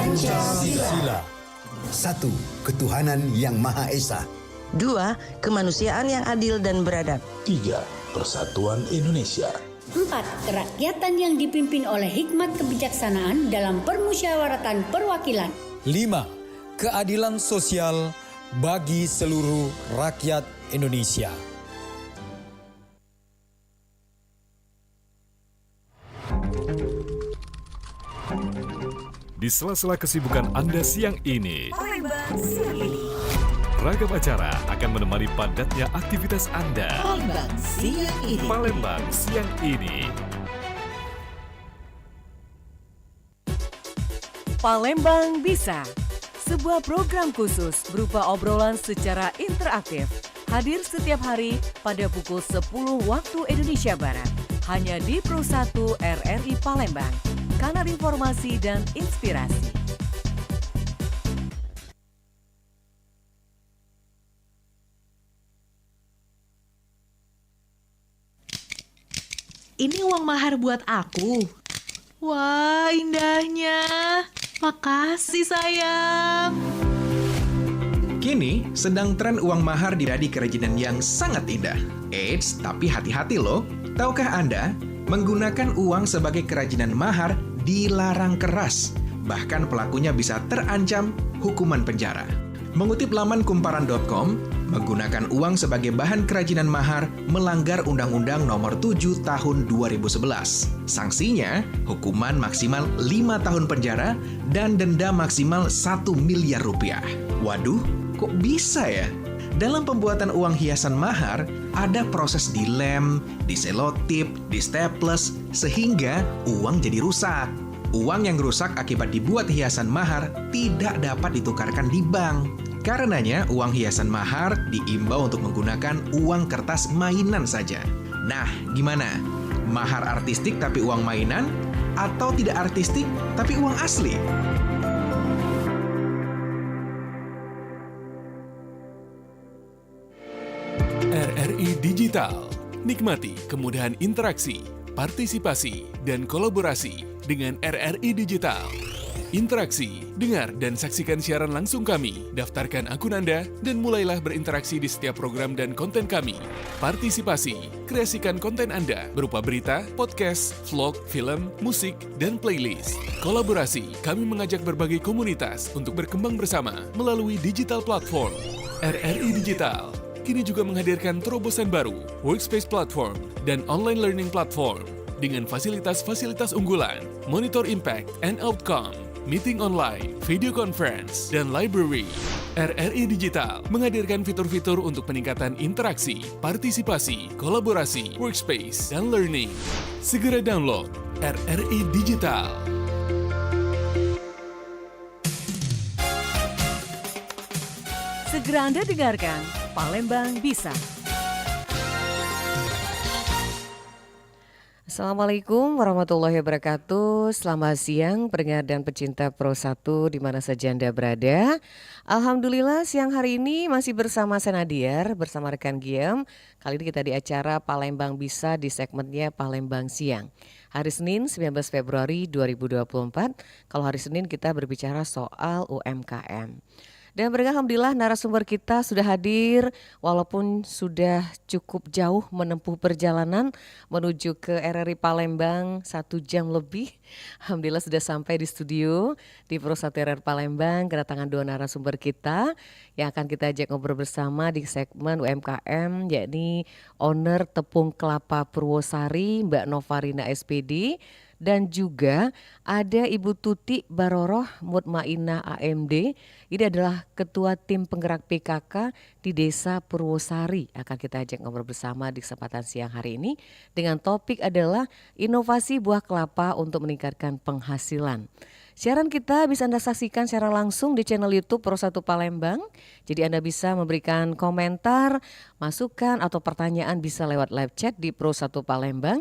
Pancasila. 1. Ketuhanan yang Maha Esa. 2. Kemanusiaan yang adil dan beradab. 3. Persatuan Indonesia. 4. Kerakyatan yang dipimpin oleh hikmat kebijaksanaan dalam permusyawaratan perwakilan. 5. Keadilan sosial bagi seluruh rakyat Indonesia. Di sela-sela kesibukan Anda siang ini, ragam acara akan menemani padatnya aktivitas Anda. Palembang siang ini. Palembang Bisa, sebuah program khusus berupa obrolan secara interaktif, hadir setiap hari pada pukul 10 waktu Indonesia Barat, hanya di Pro 1 RRI Palembang, kanal informasi dan inspirasi. Ini uang mahar buat aku. Wah, indahnya. Makasih, sayang. Kini sedang tren uang mahar di kerajinan yang sangat indah. Eits, tapi hati-hati loh. Tahukah Anda, menggunakan uang sebagai kerajinan mahar dilarang keras. Bahkan pelakunya bisa terancam hukuman penjara. Mengutip laman kumparan.com, menggunakan uang sebagai bahan kerajinan mahar melanggar Undang-Undang Nomor 7 Tahun 2011. Sanksinya, hukuman maksimal 5 tahun penjara dan denda maksimal 1 miliar rupiah. Waduh, kok bisa ya? Dalam pembuatan uang hiasan mahar, ada proses dilem, diselotip, distaples, sehingga uang jadi rusak. Uang yang rusak akibat dibuat hiasan mahar tidak dapat ditukarkan di bank. Karenanya, uang hiasan mahar diimbau untuk menggunakan uang kertas mainan saja. Nah, gimana? Mahar artistik tapi uang mainan? Atau tidak artistik tapi uang asli? RRI Digital. Nikmati kemudahan interaksi, partisipasi, dan kolaborasi dengan RRI Digital. Interaksi, dengar dan saksikan siaran langsung kami, daftarkan akun Anda, dan mulailah berinteraksi di setiap program dan konten kami. Partisipasi, kreasikan konten Anda berupa berita, podcast, vlog, film, musik, dan playlist. Kolaborasi, kami mengajak berbagai komunitas untuk berkembang bersama melalui digital platform. RRI Digital kini juga menghadirkan terobosan baru, workspace platform, dan online learning platform dengan fasilitas-fasilitas unggulan, monitor impact and outcome, meeting online, video conference, dan library. RRI Digital menghadirkan fitur-fitur untuk peningkatan interaksi, partisipasi, kolaborasi, workspace, dan learning. Segera download RRI Digital. Segera Anda dengarkan Palembang Bisa. Assalamualaikum warahmatullahi wabarakatuh. Selamat siang pendengar dan pecinta Pro 1 di mana saja Anda berada. Alhamdulillah siang hari ini masih bersama saya Nadia, bersama rekan Giem. Kali ini kita di acara Palembang Bisa di segmennya Palembang Siang. Hari Senin 19 Februari 2024. Kalau hari Senin kita berbicara soal UMKM. Dan alhamdulillah narasumber kita sudah hadir walaupun sudah cukup jauh menempuh perjalanan menuju ke RRI Palembang 1 jam lebih. Alhamdulillah sudah sampai di studio di Pro 1 RRI Palembang, kedatangan 2 narasumber kita yang akan kita ajak ngobrol bersama di segmen UMKM, yakni owner Tepung Kelapa Purwosari Mbak Novarina SPD. Dan juga ada Ibu Tuti Baroroh Mutmainah AMD. Ini adalah Ketua Tim Penggerak PKK di Desa Purwosari. Akan kita ajak ngobrol bersama di kesempatan siang hari ini. Dengan topik adalah inovasi buah kelapa untuk meningkatkan penghasilan. Siaran kita bisa Anda saksikan secara langsung di channel YouTube Pro 1 Palembang. Jadi Anda bisa memberikan komentar, masukan atau pertanyaan bisa lewat live chat di Pro 1 Palembang.